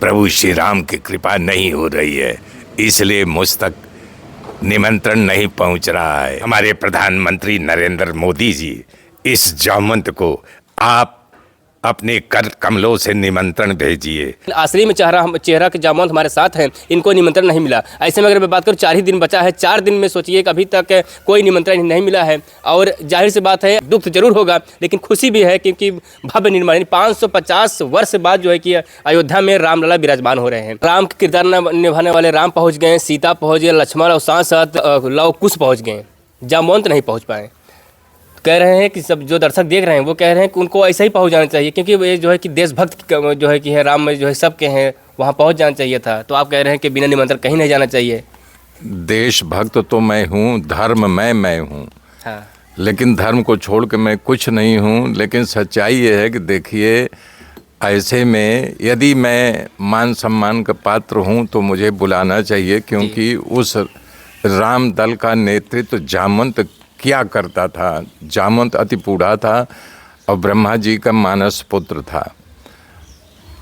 प्रभु श्री राम की कृपा नहीं हो रही है, इसलिए मुझ तक निमंत्रण नहीं पहुंच रहा है। हमारे प्रधानमंत्री नरेंद्र मोदी जी, इस जामवंत को आप अपने कर कमलों से निमंत्रण भेजिए। आश्रय में चेहरा के जामवंत हमारे साथ हैं, इनको निमंत्रण नहीं मिला। ऐसे में अगर मैं बात करूँ 4 ही दिन बचा है, 4 दिन में सोचिए कि अभी तक कोई निमंत्रण नहीं मिला है। और जाहिर सी बात है दुख जरूर होगा, लेकिन खुशी भी है क्योंकि भव्य निर्माण 550 वर्ष बाद जो है कि अयोध्या में रामलला विराजमान हो रहे हैं। राम के किरदार निभाने वाले राम पहुँच गए, सीता पहुँच गए, लक्ष्मण और साथ साथ लव कुश पहुँच गए, जामवंत नहीं पहुँच पाए। कह रहे हैं कि सब जो दर्शक देख रहे हैं वो कह रहे हैं कि उनको ऐसा ही पहुंच जाना चाहिए, क्योंकि वे जो है कि देशभक्त जो है कि है राम में जो है सबके हैं, वहां पहुंच जाना चाहिए था। तो आप कह रहे हैं कि बिना निमंत्रण कहीं नहीं जाना चाहिए। देशभक्त तो मैं हूँ, धर्म मैं हूँ। हाँ। लेकिन धर्म को छोड़ के मैं कुछ नहीं हूँ। लेकिन सच्चाई ये है कि देखिए, ऐसे में यदि मैं मान सम्मान का पात्र हूँ तो मुझे बुलाना चाहिए, क्योंकि उस राम दल का नेतृत्व जामवंत क्या करता था। जामवंत अति बूढ़ा था और ब्रह्मा जी का मानस पुत्र था।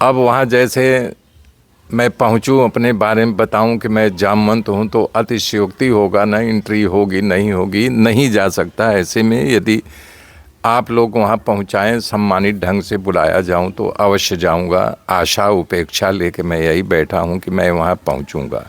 अब वहाँ जैसे मैं पहुँचूँ, अपने बारे में बताऊँ कि मैं जामवंत हूँ, तो अतिशयोक्ति होगा, ना एंट्री होगी, नहीं होगी, नहीं जा सकता। ऐसे में यदि आप लोग वहाँ पहुँचाएँ, सम्मानित ढंग से बुलाया जाऊँ तो अवश्य जाऊँगा। आशा उपेक्षा लेके मैं यही बैठा हूँ कि मैं वहाँ पहुँचूँगा।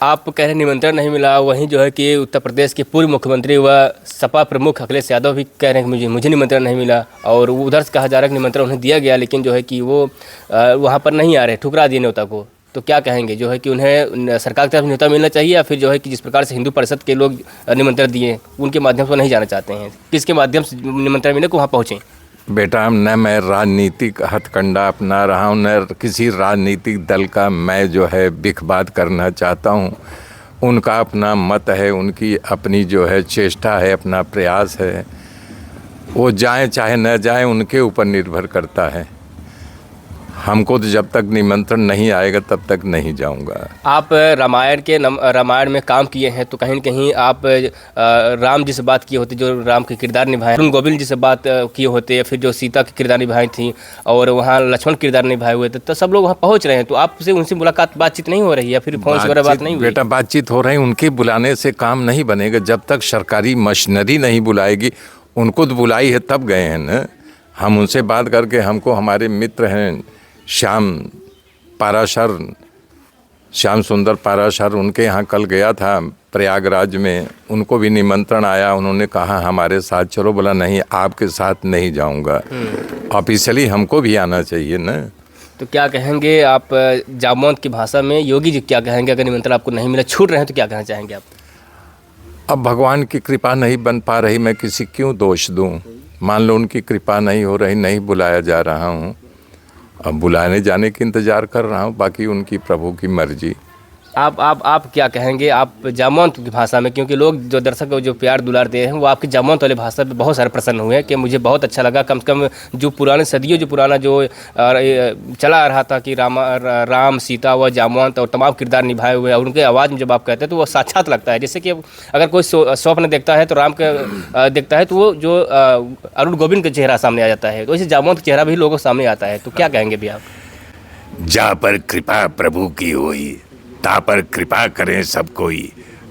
आप कह रहे निमंत्रण नहीं मिला, वहीं जो है कि उत्तर प्रदेश के पूर्व मुख्यमंत्री व सपा प्रमुख अखिलेश यादव भी कह रहे हैं कि मुझे निमंत्रण नहीं मिला। और उधर से कहा जा रहा है कि निमंत्रण उन्हें दिया गया, लेकिन जो है कि वो वहाँ पर नहीं आ रहे, ठुकरा दिए न्योता को। तो क्या कहेंगे, जो है कि उन्हें सरकार की तरफ न्योता मिलना चाहिए, या फिर जो है कि जिस प्रकार से हिंदू परिषद के लोग निमंत्रण दिए उनके माध्यम से नहीं जाना चाहते हैं, किसके माध्यम से निमंत्रण मिले को वहाँ पहुँचें? बेटा, न मैं राजनीतिक हथकंडा अपना रहा हूँ, न किसी राजनीतिक दल का मैं जो है बिखबाद करना चाहता हूँ। उनका अपना मत है, उनकी अपनी जो है चेष्टा है, अपना प्रयास है। वो जाएं चाहे न जाएं, उनके ऊपर निर्भर करता है। हमको तो जब तक निमंत्रण नहीं आएगा तब तक नहीं जाऊंगा। आप रामायण में काम किए हैं, तो कहीं न कहीं आप राम जी से बात किए होते, जो राम के किरदार निभाए, अरुण गोविल जी से बात किए होते, या फिर जो सीता के किरदार निभाई थी, और वहाँ लक्ष्मण किरदार निभाए हुए थे, तो सब लोग वहाँ पहुँच रहे हैं। तो आपसे उनसे मुलाकात बातचीत नहीं हो रही है, फिर फोन वगैरह बात नहीं हुई? बेटा, बातचीत हो रही है। उनके बुलाने से काम नहीं बनेगा। जब तक सरकारी मशीनरी नहीं बुलाएगी, उनको तो बुलाई है तब गए हैं ना। हम उनसे बात करके, हमको हमारे मित्र हैं श्याम सुंदर पाराशर, उनके यहाँ कल गया था प्रयागराज में, उनको भी निमंत्रण आया। उन्होंने कहा हमारे साथ चलो, बोला नहीं आपके साथ नहीं जाऊंगा। ऑफिशियली हमको भी आना चाहिए ना। तो क्या कहेंगे आप जामवंत की भाषा में, योगी जी क्या कहेंगे अगर निमंत्रण आपको नहीं मिला, छूट रहे हैं, तो क्या कहना चाहेंगे आप? अब भगवान की कृपा नहीं बन पा रही, मैं किसी क्यों दोष दूं। मान लो उनकी कृपा नहीं हो रही, नहीं बुलाया जा रहा हूं, अब बुलाने जाने की इंतज़ार कर रहा हूँ। बाकी उनकी प्रभु की मर्जी। आप क्या कहेंगे आप जामवंत की भाषा में, क्योंकि लोग जो दर्शक जो प्यार दुलार दे हैं वो आपकी जामवंत वाले भाषा पे बहुत सारे प्रसन्न हुए हैं कि मुझे बहुत अच्छा लगा। कम से कम जो पुराने सदियों जो पुराना जो चला आ रहा था कि राम सीता व जामवंत और तमाम किरदार निभाए हुए, और उनके आवाज़ में जब आप कहते हैं तो वो साक्षात लगता है। जैसे कि अगर कोई स्वप्न देखता है तो राम का देखता है तो वो जो अरुण गोविंद का चेहरा सामने आ जाता है, तो वैसे जामवंत का चेहरा भी लोगों के सामने आता है। तो क्या कहेंगे भी आप? जा पर कृपा प्रभु की होई, ता पर कृपा करें सब कोई।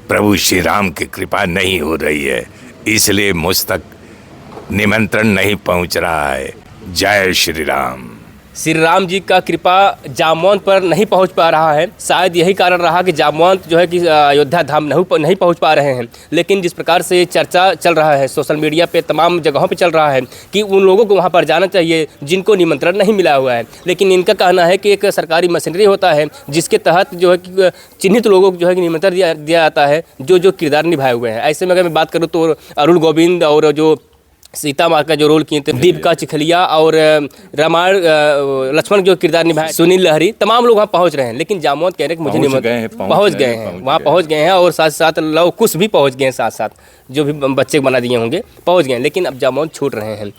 प्रभु श्री राम की कृपा नहीं हो रही है, इसलिए मुझ तक निमंत्रण नहीं पहुंच रहा है। जय श्री राम। श्री राम जी का कृपा जामवंत पर नहीं पहुंच पा रहा है। शायद यही कारण रहा कि जामवंत जो है कि अयोध्या धाम नहीं पहुंच पा रहे हैं। लेकिन जिस प्रकार से चर्चा चल रहा है सोशल मीडिया पे, तमाम जगहों पे चल रहा है कि उन लोगों को वहां पर जाना चाहिए जिनको निमंत्रण नहीं मिला हुआ है। लेकिन इनका कहना है कि एक सरकारी मशीनरी होता है जिसके तहत जो है कि चिन्हित लोगों को जो है कि निमंत्रण दिया जाता है, जो किरदार निभाए हुए हैं। ऐसे में अगर मैं बात करूँ तो अरुण गोविंद और जो सीता माँ का जो रोल किए थे दीपिका चिखलिया, और रामायण लक्ष्मण जो किरदार निभाए सुनील लहरी, तमाम लोग वहाँ पहुँच रहे हैं। लेकिन जामवंत कह रहे हैं कि मुझे पहुँच गए हैं, वहाँ पहुँच गए हैं, और साथ साथ लव कुश भी पहुँच गए हैं साथ साथ। जो भी बच्चे बना दिए होंगे पहुंच गए, लेकिन अब जामौन छूट रहे हैं।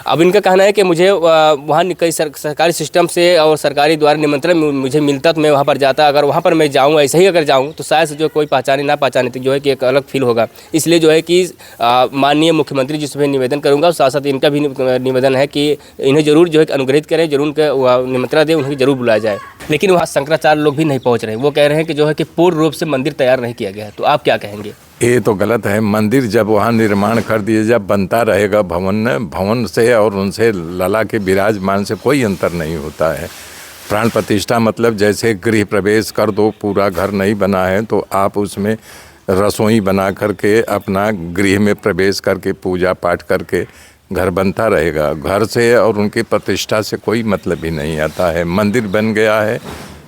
अब इनका कहना है कि मुझे वहाँ कई सरकारी सिस्टम से और सरकारी द्वारा निमंत्रण मुझे मिलता तो मैं वहाँ पर जाता। अगर वहाँ पर मैं जाऊँ, ऐसे ही अगर जाऊँ तो शायद जो कोई पहचाने ना पहचाने तो जो है कि एक अलग फील होगा। इसलिए जो है कि माननीय मुख्यमंत्री जी से मैं निवेदन करूँगा, साथ साथ इनका भी निवेदन है कि इन्हें जरूर जो है अनुग्रहित करें, जरूर उनका निमंत्रण दें, उन्हें जरूर बुलाया जाए। लेकिन वहाँ शंकराचार्य लोग भी नहीं पहुँच रहे। वो कह रहे हैं कि जो है कि पूर्ण रूप से मंदिर तैयार नहीं किया गया है। तो आप क्या कहेंगे? ये तो गलत है। मंदिर जब वहाँ निर्माण कर दिए, जब बनता रहेगा भवन से और उनसे लला के विराजमान से कोई अंतर नहीं होता है। प्राण प्रतिष्ठा मतलब जैसे गृह प्रवेश कर दो, पूरा घर नहीं बना है तो आप उसमें रसोई बना करके अपना गृह में प्रवेश करके पूजा पाठ करके घर बनता रहेगा। घर से और उनकी प्रतिष्ठा से कोई मतलब ही नहीं आता है। मंदिर बन गया है,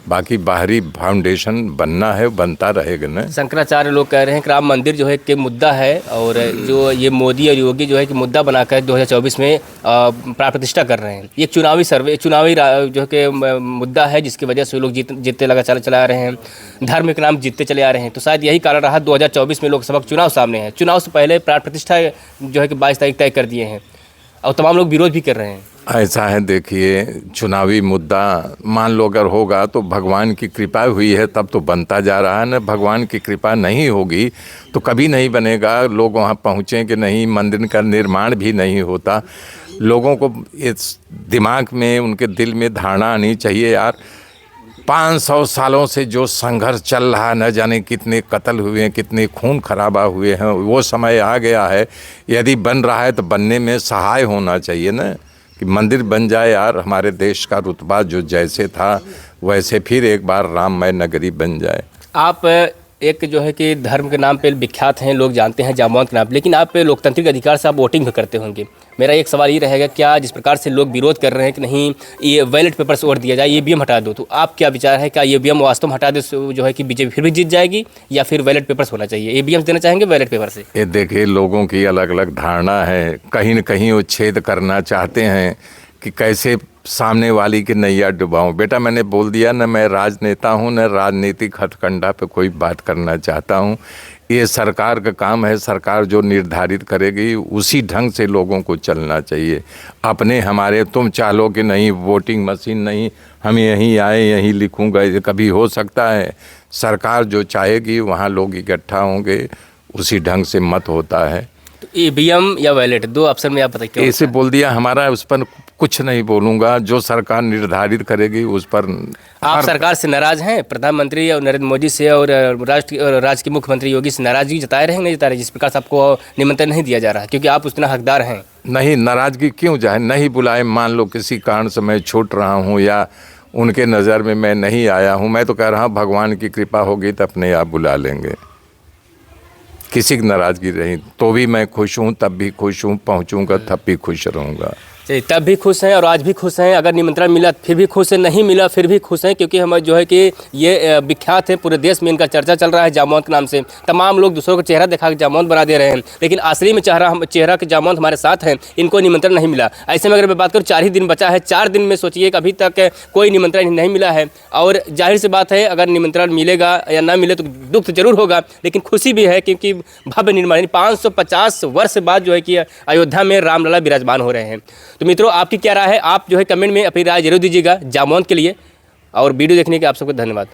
बाकी बाहरी फाउंडेशन बनना है, बनता रहेगा ना। शंकराचार्य लोग कह रहे हैं कि राम मंदिर जो है कि मुद्दा है, और जो ये मोदी और योगी जो है कि मुद्दा बनाकर 2024 में प्राण प्रतिष्ठा कर रहे हैं। ये चुनावी जो है कि मुद्दा है, जिसकी वजह से लोग जीतते लगा चला आ रहे हैं, धर्म के नाम जीतते चले आ रहे हैं। तो शायद यही कारण रहा 2024 में लोकसभा चुनाव सामने है। चुनाव से पहले प्राण प्रतिष्ठा जो है कि 22 तारीख तय कर दिए हैं और तमाम लोग विरोध भी कर रहे हैं। ऐसा है, देखिए चुनावी मुद्दा मान लो अगर होगा तो भगवान की कृपा हुई है तब तो बनता जा रहा है ना। भगवान की कृपा नहीं होगी तो कभी नहीं बनेगा। लोग वहाँ पहुँचें कि नहीं, मंदिर का निर्माण भी नहीं होता। लोगों को इस दिमाग में, उनके दिल में धारणा आनी चाहिए यार, 500 सालों से जो संघर्ष चल रहा है, न जाने कितने कत्ल हुए हैं, कितने खून खराबा हुए हैं, वो समय आ गया है। यदि बन रहा है तो बनने में सहाय होना चाहिए ना, कि मंदिर बन जाए यार। हमारे देश का रुतबा जो जैसे था वैसे फिर एक बार राममय नगरी बन जाए। आप एक जो है कि धर्म के नाम पे विख्यात हैं, लोग जानते हैं जामौन के नाम पे, लेकिन आप लोकतांत्रिक अधिकार से आप वोटिंग भी करते होंगे। मेरा एक सवाल ये रहेगा, क्या जिस प्रकार से लोग विरोध कर रहे हैं कि नहीं ये बैलेट पेपर से वोट दिया जाए, ईवीएम हटा दो, तो आप क्या विचार है? क्या ईवीएम वास्तव में हटा दे जो है कि बीजेपी फिर भी जीत जाएगी, या फिर बैलेट पेपर से होना चाहिए? ईवीएम देना चाहेंगे बैलेट पेपर से? ये देखिए, लोगों की अलग अलग धारणा है। कहीं न कहीं वो छेद करना चाहते हैं कि कैसे सामने वाली की नैया डुबाऊं। बेटा मैंने बोल दिया ना, मैं राजनेता हूं, न राजनीतिक हथकंडा पे कोई बात करना चाहता हूं। ये सरकार का काम है। सरकार जो निर्धारित करेगी उसी ढंग से लोगों को चलना चाहिए। अपने हमारे तुम चालो कि नहीं वोटिंग मशीन नहीं, हम यहीं आए यहीं लिखूंगा, ये कभी हो सकता है? सरकार जो चाहेगी वहाँ लोग इकट्ठा होंगे, उसी ढंग से मत होता है। तो ईवीएम या बैलेट, दो ऑप्शन में आप बताइए। ऐसे बोल दिया, हमारा उस पर कुछ नहीं बोलूँगा। जो सरकार निर्धारित करेगी उस पर। आप सरकार से नाराज हैं? प्रधानमंत्री और नरेंद्र मोदी से और राज्य के मुख्यमंत्री योगी से नाराजगी जताए रहे हैं, नहीं जता रहे? जिस प्रकार से आपको निमंत्रण नहीं दिया जा रहा, क्योंकि आप उतना हकदार हैं। नहीं, नाराजगी क्यों जाए? नहीं बुलाए, मान लो किसी कारण से मैं छूट रहा हूँ या उनके नज़र में मैं नहीं आया हूँ, मैं तो कह रहा हूँ भगवान की कृपा होगी तो अपने आप बुला लेंगे। किसी की नाराज़गी रही तो भी मैं खुश हूँ, तब भी खुश हूँ, पहुँचूँगा तब भी खुश रहूँगा। तब भी खुश हैं और आज भी खुश हैं। अगर निमंत्रण मिला फिर भी खुश हैं, नहीं मिला फिर भी खुश हैं, क्योंकि हम जो है कि ये विख्यात है, पूरे देश में इनका चर्चा चल रहा है जामौन के नाम से। तमाम लोग दूसरों को चेहरा दिखा के जामौन बना दे रहे हैं, लेकिन असली में चेहरा के जामौन हमारे साथ हैं, इनको निमंत्रण नहीं मिला। ऐसे में अगर मैं बात करूँ 4 ही दिन बचा है, 4 दिन में सोचिए कि अभी तक कोई निमंत्रण नहीं मिला है। और जाहिर सी बात है, अगर निमंत्रण मिलेगा या ना मिले तो दुख तो जरूर होगा, लेकिन खुशी भी है, क्योंकि भव्य निर्माण 550 वर्ष बाद जो है कि अयोध्या में रामलला विराजमान हो रहे हैं। तो मित्रों, आपकी क्या राय है? आप जो है कमेंट में अपनी राय जरूर दीजिएगा जामौन के लिए। और वीडियो देखने के आप सबको धन्यवाद।